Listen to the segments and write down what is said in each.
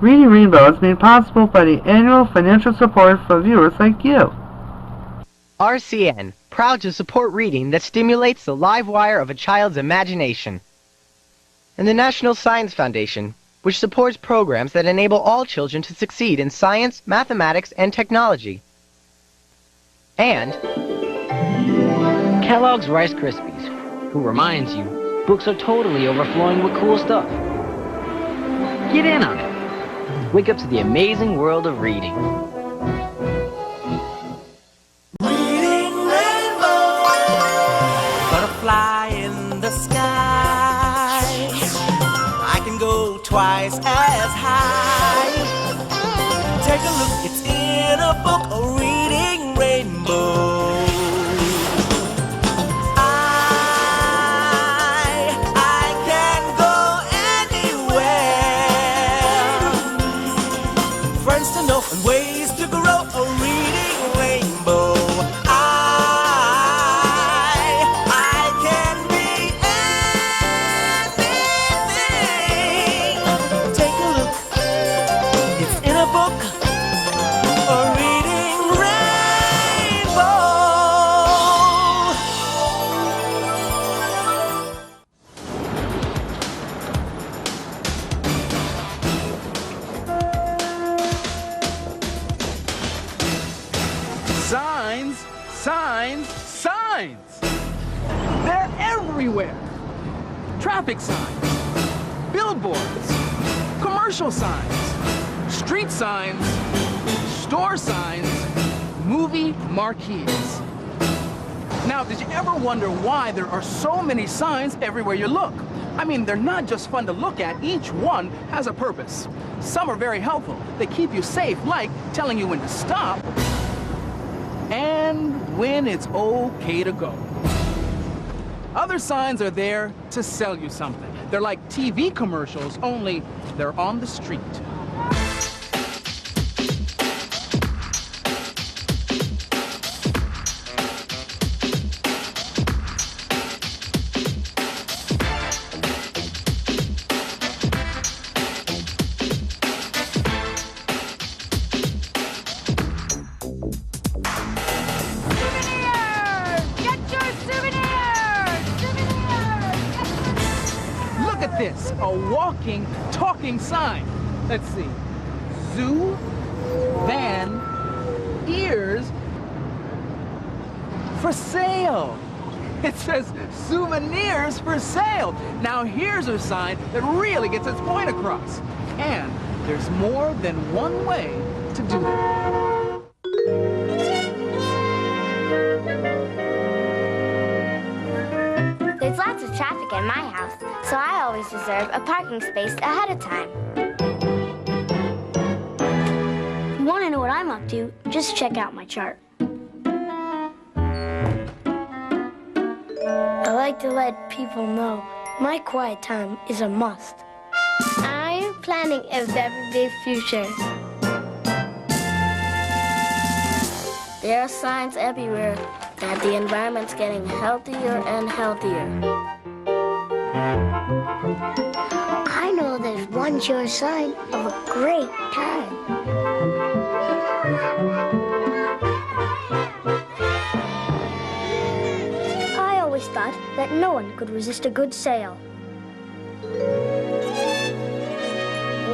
Reading Rainbow is made possible by the annual financial support from viewers like you. RCN, proud to support reading that stimulates the live wire of a child's imagination. And the National Science Foundation, which supports programs that enable all children to succeed in science, mathematics, and technology. And Kellogg's Rice Krispies, who reminds you, books are totally overflowing with cool stuff. Get in on it. Wake up to the amazing world of reading. Reading Rainbow. Butterfly in the sky. I can go twice as high. Take a look, it's in a book, a reading rainbow. Ways to grow a reading rainbow. I can be anything. Take a look, it's in a book, a reading rainbow. Signs, signs, signs! They're everywhere! Traffic signs, billboards, commercial signs, street signs, store signs, movie marquees. Now, did you ever wonder why there are so many signs everywhere you look? I mean, they're not just fun to look at, each one has a purpose. Some are very helpful. They keep you safe, like telling you when to stop, and when it's okay to go. Other signs are there to sell you something. They're like TV commercials, only they're on the street. This, a walking, talking sign. Let's see. Zoo, van, ears, for sale. It says souvenirs for sale. Now here's a sign that really gets its point across. And there's more than one way to do that. There's lots of traffic at my house, so I always reserve a parking space ahead of time. If you want to know what I'm up to, just check out my chart. I like to let people know my quiet time is a must. I'm planning a very big future. There are signs everywhere that the environment's getting healthier and healthier. I know there's one sure sign of a great time. I always thought that no one could resist a good sale.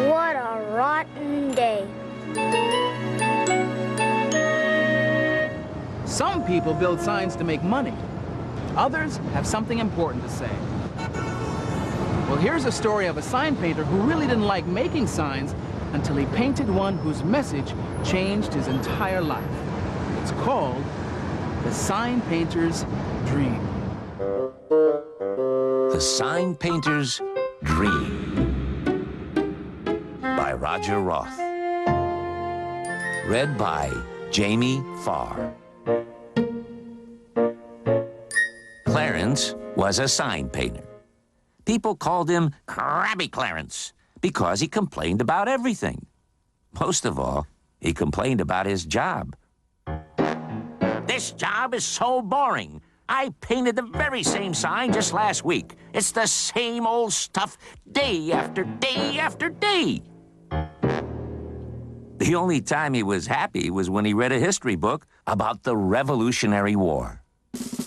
What a rotten day. Some people build signs to make money. Others have something important to say. Well, here's a story of a sign painter who really didn't like making signs until he painted one whose message changed his entire life. It's called The Sign Painter's Dream. The Sign Painter's Dream by Roger Roth. Read by Jamie Farr. Clarence was a sign painter. People called him Krabby Clarence because he complained about everything. Most of all, he complained about his job. This job is so boring. I painted the very same sign just last week. It's the same old stuff day after day after day. The only time he was happy was when he read a history book about the Revolutionary War.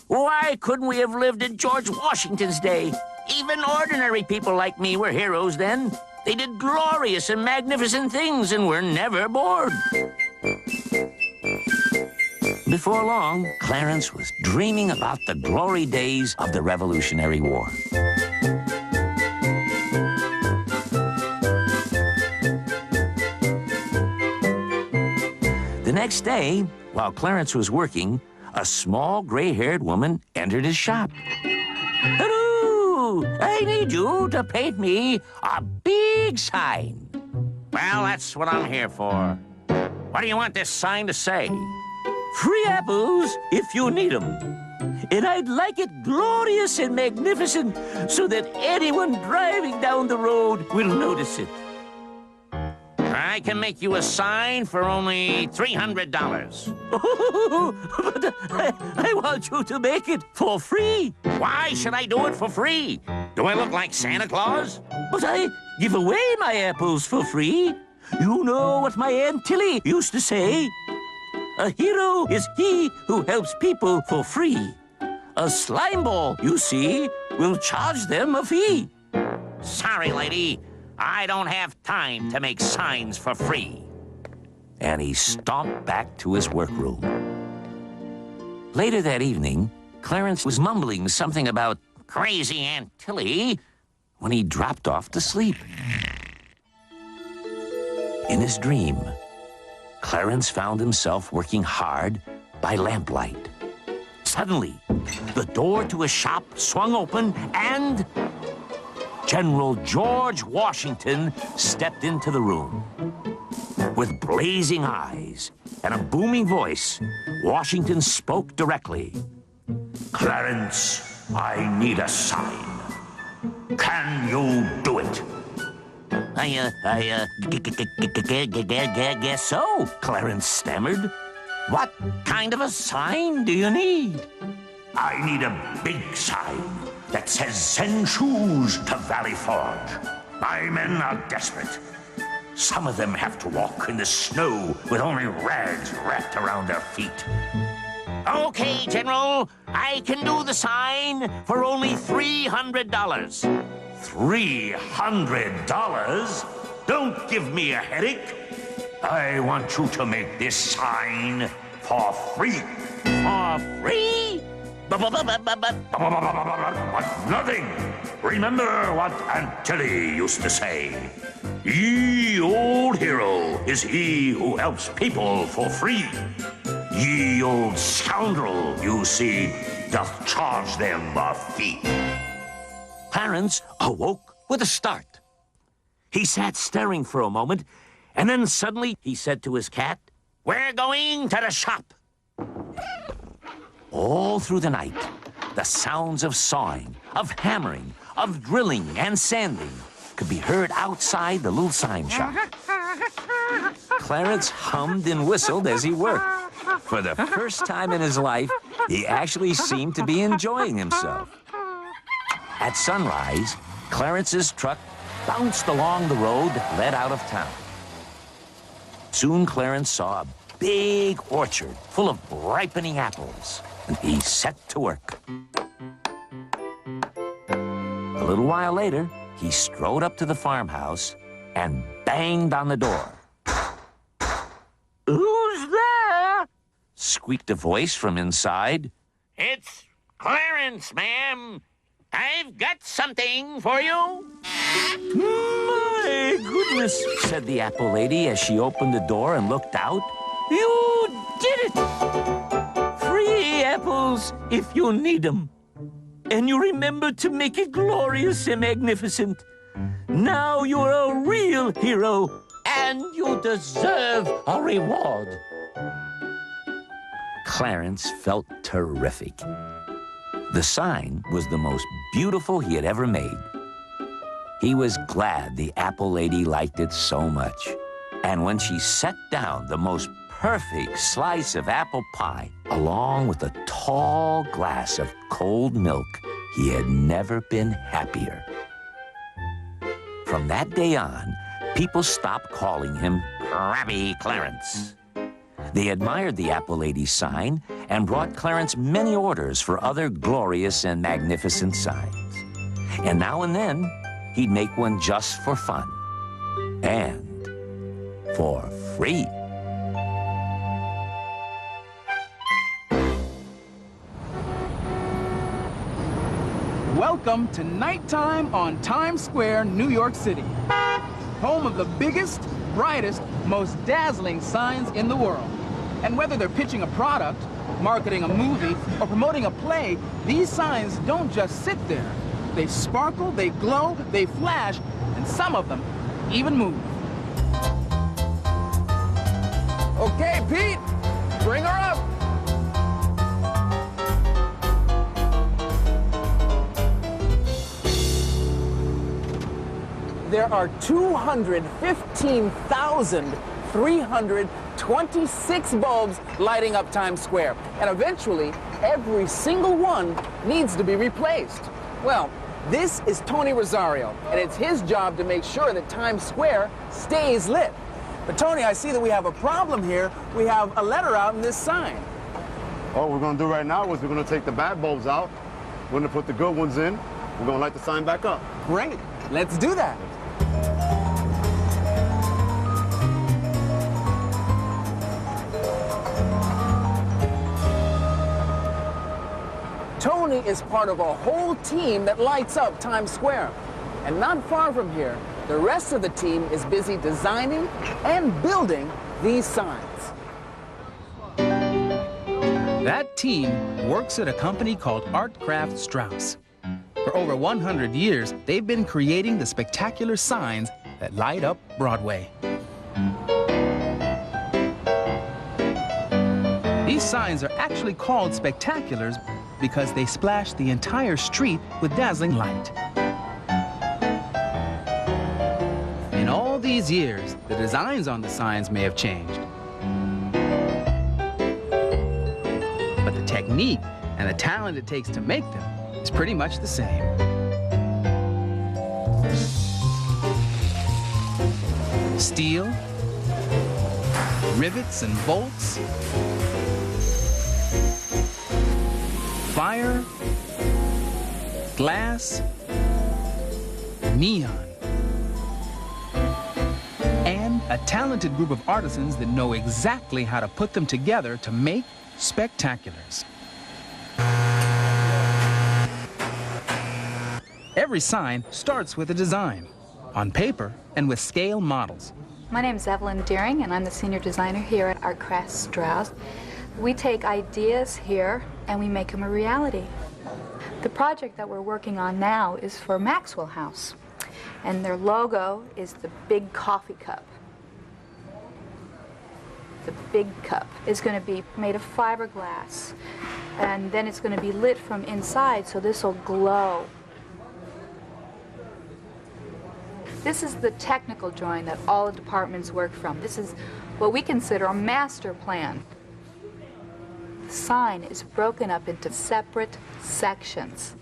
Why couldn't we have lived in George Washington's day? Even ordinary people like me were heroes then. They did glorious and magnificent things and were never bored. Before long, Clarence was dreaming about the glory days of the Revolutionary War. The next day, while Clarence was working, a small gray-haired woman entered his shop. Hello! I need you to paint me a big sign. Well, that's what I'm here for. What do you want this sign to say? Free apples if you need them. And I'd like it glorious and magnificent so that anyone driving down the road will notice it. I can make you a sign for only $300. But I want you to make it for free. Why should I do it for free? Do I look like Santa Claus? But I give away my apples for free. You know what my Aunt Tilly used to say? A hero is he who helps people for free. A slime ball, you see, will charge them a fee. Sorry, lady. I don't have time to make signs for free. And he stomped back to his workroom. Later that evening, Clarence was mumbling something about crazy Aunt Tilly when he dropped off to sleep. In his dream, Clarence found himself working hard by lamplight. Suddenly, the door to his shop swung open and General George Washington stepped into the room. With blazing eyes and a booming voice, Washington spoke directly. Clarence, I need a sign. Can you do it? I guess so, Clarence stammered. What kind of a sign do you need? I need a big sign that says send shoes to Valley Forge. My men are desperate. Some of them have to walk in the snow with only rags wrapped around their feet. Okay, General, I can do the sign for only $300. $300? Don't give me a headache. I want you to make this sign for free. For free? But nothing. Remember what Aunt Tilly used to say. Ye old hero is he who helps people for free. Ye old scoundrel, you see, doth charge them a fee. Clarence awoke with a start. He sat staring for a moment, and then suddenly he said to his cat, "We're going to the shop." All through the night, the sounds of sawing, of hammering, of drilling and sanding could be heard outside the little sign shop. Clarence hummed and whistled as he worked. For the first time in his life, he actually seemed to be enjoying himself. At sunrise, Clarence's truck bounced along the road that led out of town. Soon Clarence saw a big orchard full of ripening apples, and he set to work. A little while later, he strode up to the farmhouse and banged on the door. "Who's there?" squeaked a voice from inside. "It's Clarence, ma'am. I've got something for you." "My goodness," said the apple lady as she opened the door and looked out. "You did it! Free apples if you need them. And you remembered to make it glorious and magnificent. Now you're a real hero, and you deserve a reward." Clarence felt terrific. The sign was the most beautiful he had ever made. He was glad the apple lady liked it so much. And when she set down the most perfect slice of apple pie, along with a tall glass of cold milk, he had never been happier. From that day on, people stopped calling him Crabby Clarence. They admired the Apple Lady sign and brought Clarence many orders for other glorious and magnificent signs. And now and then, he'd make one just for fun and for free. Welcome to nighttime on Times Square, New York City. Home of the biggest, brightest, most dazzling signs in the world. And whether they're pitching a product, marketing a movie, or promoting a play, these signs don't just sit there. They sparkle, they glow, they flash, and some of them even move. Okay, Pete, bring her up. There are 215,326 bulbs lighting up Times Square, and eventually, every single one needs to be replaced. Well, this is Tony Rosario, and it's his job to make sure that Times Square stays lit. But Tony, I see that we have a problem here. We have a letter out in this sign. All we're going to do right now is we're going to take the bad bulbs out. We're going to put the good ones in. We're going to light the sign back up. Great, let's do that. Tony is part of a whole team that lights up Times Square. And not far from here, the rest of the team is busy designing and building these signs. That team works at a company called Artcraft Strauss. For over 100 years, they've been creating the spectacular signs that light up Broadway. These signs are actually called spectaculars because they splash the entire street with dazzling light. In all these years, the designs on the signs may have changed. But the technique and the talent it takes to make them is pretty much the same. Steel, rivets and bolts, fire, glass, neon, and a talented group of artisans that know exactly how to put them together to make spectaculars. Every sign starts with a design, on paper and with scale models. My name is Evelyn Deering, and I'm the senior designer here at Artcraft Strauss. We take ideas here and we make them a reality. The project that we're working on now is for Maxwell House, and their logo is the big coffee cup. The big cup is going to be made of fiberglass, and then it's going to be lit from inside, so this will glow. This is the technical drawing that all the departments work from. This is what we consider a master plan. The sign is broken up into separate sections.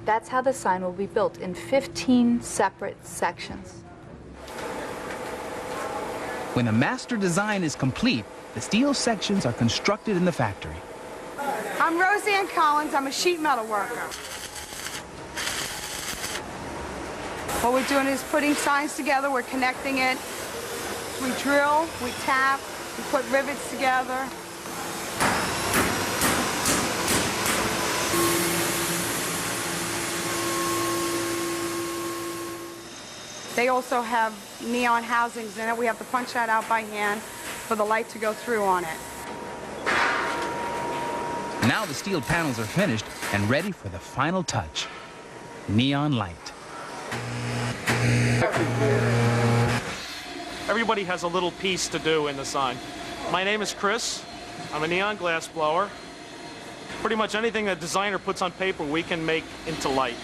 That's how the sign will be built, in 15 separate sections. When the master design is complete, the steel sections are constructed in the factory. I'm Roseanne Collins. I'm a sheet metal worker. What we're doing is putting signs together. We're connecting it. We drill, we tap, we put rivets together. They also have neon housings in it. We have to punch that out by hand for the light to go through on it. Now the steel panels are finished and ready for the final touch, neon light. Everybody has a little piece to do in the sign. My name is Chris. I'm a neon glass blower. Pretty much anything a designer puts on paper, we can make into light.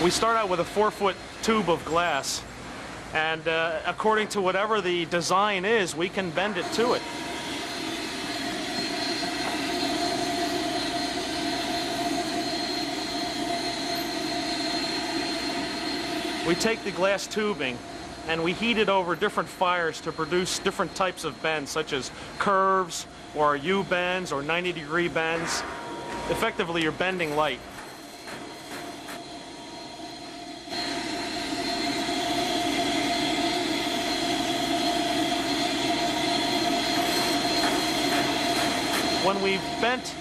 We start out with a 4-foot tube of glass, and according to whatever the design is, we can bend it to it. We take the glass tubing and we heat it over different fires to produce different types of bends, such as curves or U-bends or 90-degree bends. Effectively, you're bending light. When we've bent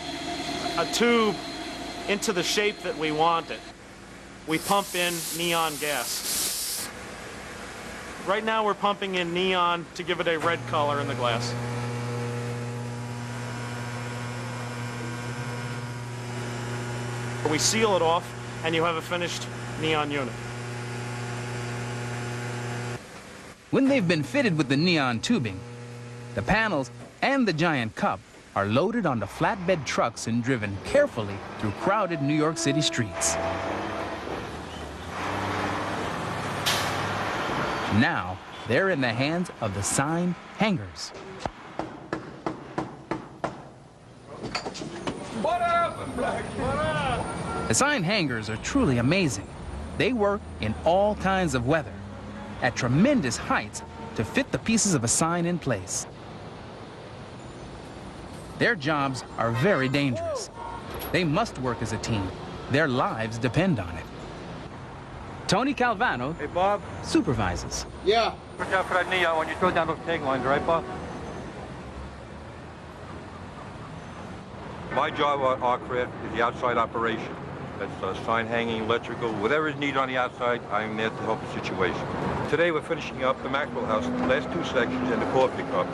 a tube into the shape that we want it, we pump in neon gas. Right now we're pumping in neon to give it a red color in the glass. We seal it off and you have a finished neon unit. When they've been fitted with the neon tubing, the panels and the giant cup are loaded onto flatbed trucks and driven carefully through crowded New York City streets. Now, they're in the hands of the sign hangers. What up, Black? What up? The sign hangers are truly amazing. They work in all kinds of weather, at tremendous heights to fit the pieces of a sign in place. Their jobs are very dangerous. They must work as a team. Their lives depend on it. Tony Calvano, hey, Bob, supervises. Yeah. Watch out for that neon when you throw down those tag lines, right, Bob? My job on our craft is the outside operation. That's sign hanging, electrical, whatever is needed on the outside, I'm there to help the situation. Today we're finishing up the Maxwell House, the last two sections, and the coffee cup.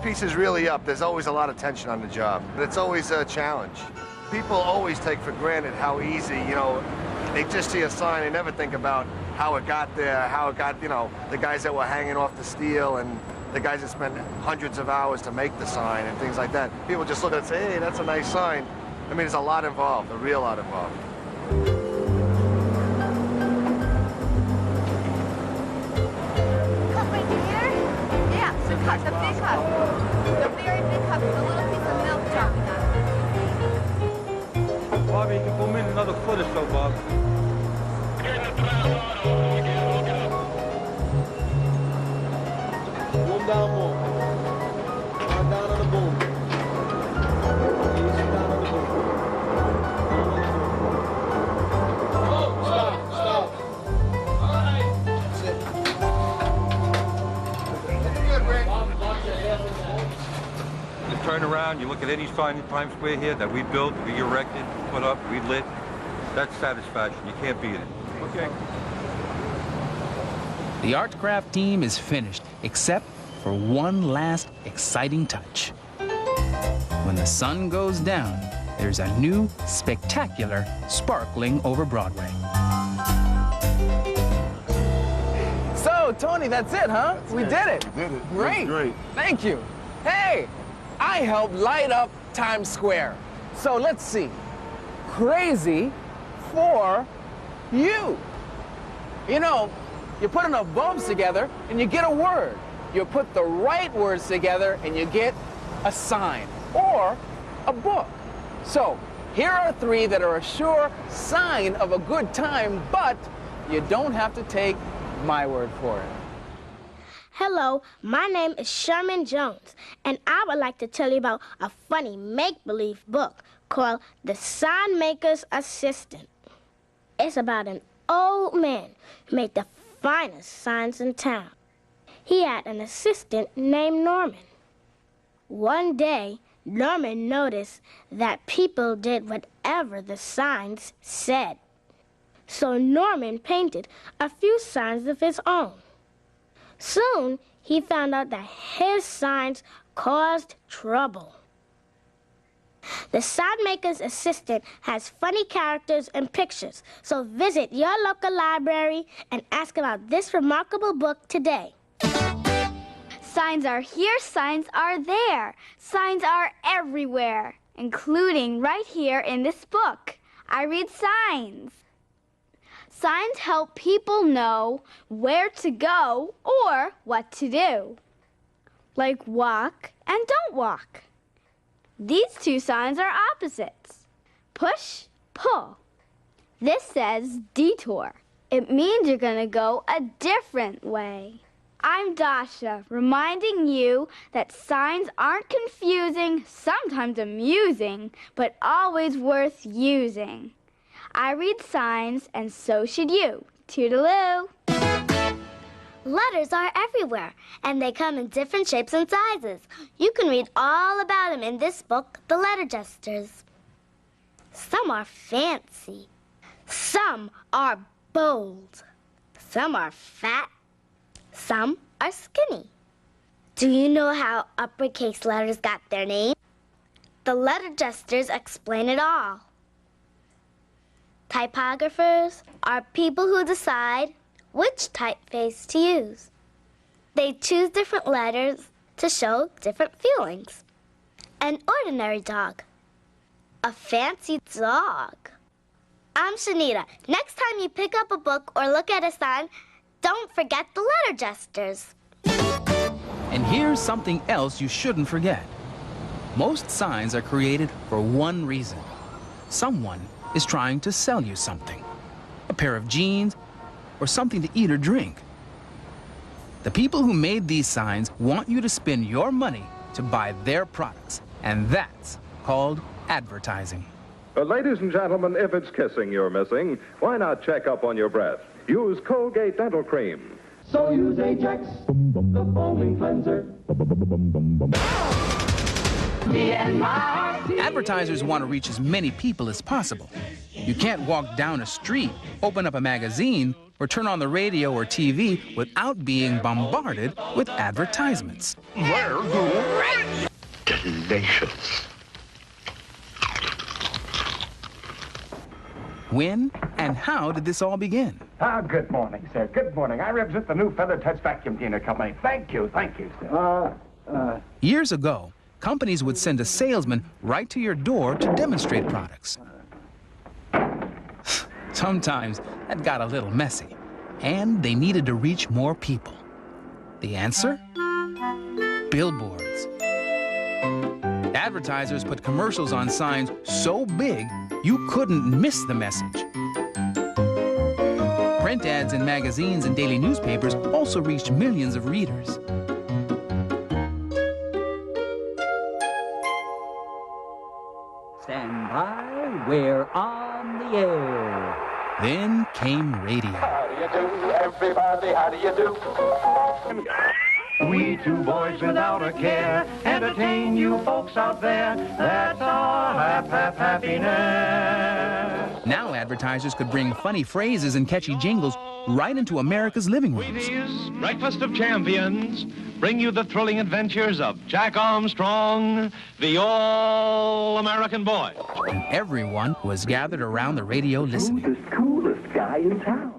Piece is really up. There's always a lot of tension on the job. It's always a challenge. People always take for granted how easy, they just see a sign, they never think about how it got there, how it got, the guys that were hanging off the steel and the guys that spent hundreds of hours to make the sign and things like that. People just look at it and say, hey, that's a nice sign. I mean, there's a lot involved, a real lot involved. The big cup. The very big cup with a little piece of milk dropping on it. Bobby, you can boom in another foot or so, Bob. Boom down more. Down on the boom. Easy down on the boom. Oh, stop. All right. That's it. You turn around, you look at any sign in Times Square here that we built, we erected, put up, we lit. That's satisfaction. You can't beat it. Okay. The art craft team is finished, except for one last exciting touch. When the sun goes down, there's a new, spectacular sparkling over Broadway. So, Tony, that's it, huh? We did it. We did it. Great. Great. Thank you. Hey, I helped light up Times Square. So let's see. Crazy for you. You put enough bulbs together and you get a word. You put the right words together and you get a sign or a book. So here are three that are a sure sign of a good time, but you don't have to take my word for it. Hello, my name is Sherman Jones, and I would like to tell you about a funny make-believe book called The Sign Maker's Assistant. It's about an old man who made the finest signs in town. He had an assistant named Norman. One day, Norman noticed that people did whatever the signs said. So Norman painted a few signs of his own. Soon, he found out that his signs caused trouble. The Sign Maker's Assistant has funny characters and pictures, so visit your local library and ask about this remarkable book today. Signs are here, signs are there. Signs are everywhere, including right here in this book. I read signs. Signs help people know where to go or what to do, like walk and don't walk. These two signs are opposites. Push, pull. This says detour. It means you're going to go a different way. I'm Dasha, reminding you that signs aren't confusing, sometimes amusing, but always worth using. I read signs, and so should you. Toodaloo. Letters are everywhere, and they come in different shapes and sizes. You can read all about them in this book, The Letter Jesters. Some are fancy. Some are bold. Some are fat. Some are skinny. Do you know how uppercase letters got their name? The Letter Jesters explain it all. Typographers are people who decide which typeface to use. They choose different letters to show different feelings. An ordinary dog. A fancy dog. I'm Shanita. Next time you pick up a book or look at a sign, don't forget the Letter Jesters. And here's something else you shouldn't forget. Most signs are created for one reason. Someone is trying to sell you something. A pair of jeans or something to eat or drink. The people who made these signs want you to spend your money to buy their products, and that's called advertising. Ladies and gentlemen, if it's kissing you're missing, why not check up on your breath? Use Colgate Dental Cream. So use Ajax, the foaming cleanser. Advertisers want to reach as many people as possible. You can't walk down a street, open up a magazine, or turn on the radio or TV without being bombarded with advertisements. They're great. Delicious. When and how did this all begin? Good morning, sir. Good morning. I represent the new Feather Touch Vacuum Cleaner Company. Thank you, sir. Years ago, companies would send a salesman right to your door to demonstrate products. Sometimes that got a little messy, and they needed to reach more people. The answer? Billboards. Advertisers put commercials on signs so big you couldn't miss the message. Print ads in magazines and daily newspapers also reached millions of readers. Stand by, we're on the air. Then came radio. How do you do, everybody? How do you do? We two boys without a care entertain you folks out there. That's our happiness. Now advertisers could bring funny phrases and catchy jingles right into America's living rooms. Wheaties, Breakfast of Champions, bring you the thrilling adventures of Jack Armstrong, the all-American boy. And everyone was gathered around the radio listening. Who's the coolest guy in town?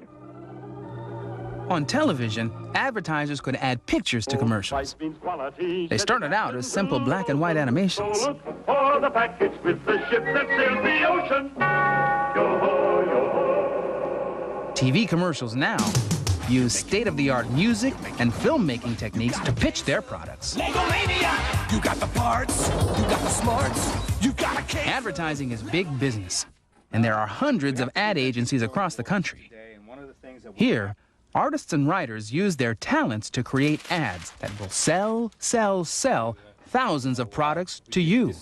On television, advertisers could add pictures to commercials. They started out as simple black and white animations. For the package with the ship that sails the ocean. Yo-ho, yo-ho. TV commercials now use state-of-the-art music and filmmaking techniques to pitch their products. Legomania! You got the parts, you got the smarts, you got a case. Advertising is big business, and there are hundreds of ad agencies across the country. Here, artists and writers use their talents to create ads that will sell thousands of products to you.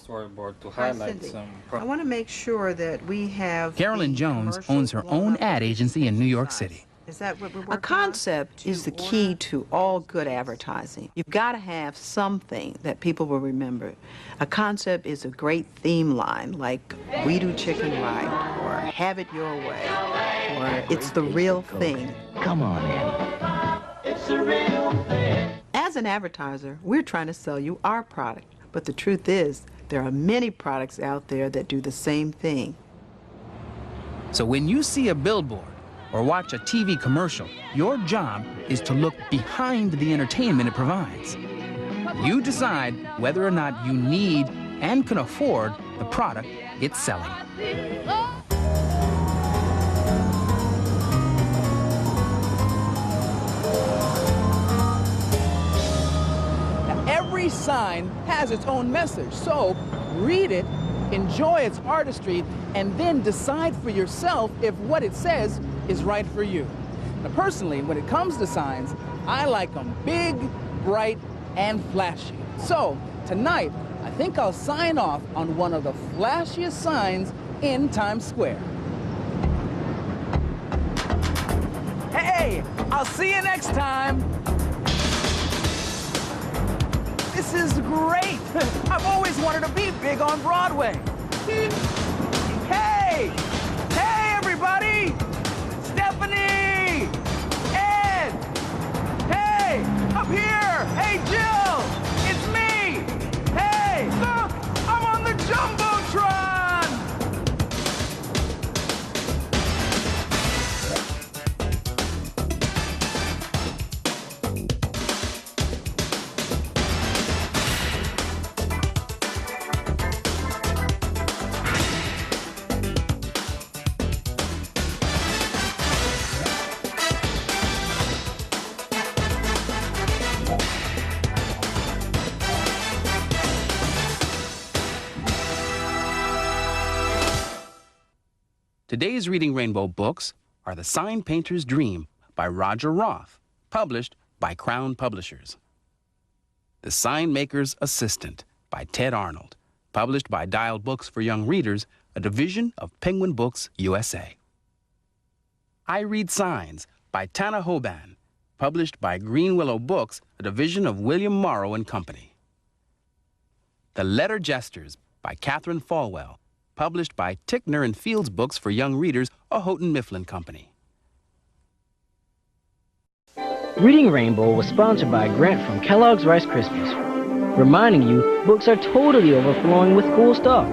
Hi, Cindy. I want to make sure that we have... Carolyn Jones owns her own ad agency in New York City. Is that what we're working on? A concept is the key to all good advertising. You've got to have something that people will remember. A concept is a great theme line, like We Do Chicken Right, or Have It Your Way, or It's the Real Thing. Come on in. It's the real thing. As an advertiser, we're trying to sell you our product. But the truth is, There are many products out there that do the same thing. So when you see a billboard or watch a TV commercial, your job is to look behind the entertainment it provides. You decide whether or not you need and can afford the product it's selling. Every sign has its own message, so read it, enjoy its artistry, and then decide for yourself if what it says is right for you. Now, personally, when it comes to signs, I like them big, bright, and flashy. So, tonight, I think I'll sign off on one of the flashiest signs in Times Square. Hey, I'll see you next time. This is great! I've always wanted to be big on Broadway. Hey! Hey, everybody! Stephanie! Ed! Hey! Up here! Hey, Jill! It's me! Hey! Look! I'm on the Jumbotron! Today's Reading Rainbow books are The Sign Painter's Dream by Roger Roth, published by Crown Publishers. The Sign Maker's Assistant by Ted Arnold, published by Dial Books for Young Readers, a division of Penguin Books USA. I Read Signs by Tana Hoban, published by Green Willow Books, a division of William Morrow and Company. The Letter Jesters by Catherine Falwell, published by Tickner and Fields Books for Young Readers, a Houghton Mifflin Company. Reading Rainbow was sponsored by a grant from Kellogg's Rice Krispies, reminding you books are totally overflowing with cool stuff.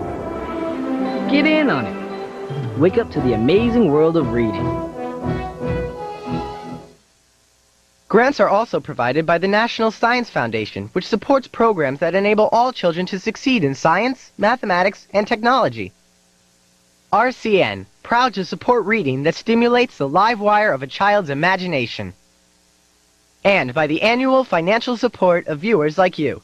Get in on it. Wake up to the amazing world of reading. Grants are also provided by the National Science Foundation, which supports programs that enable all children to succeed in science, mathematics, and technology. RCN, proud to support reading that stimulates the live wire of a child's imagination. And by the annual financial support of viewers like you.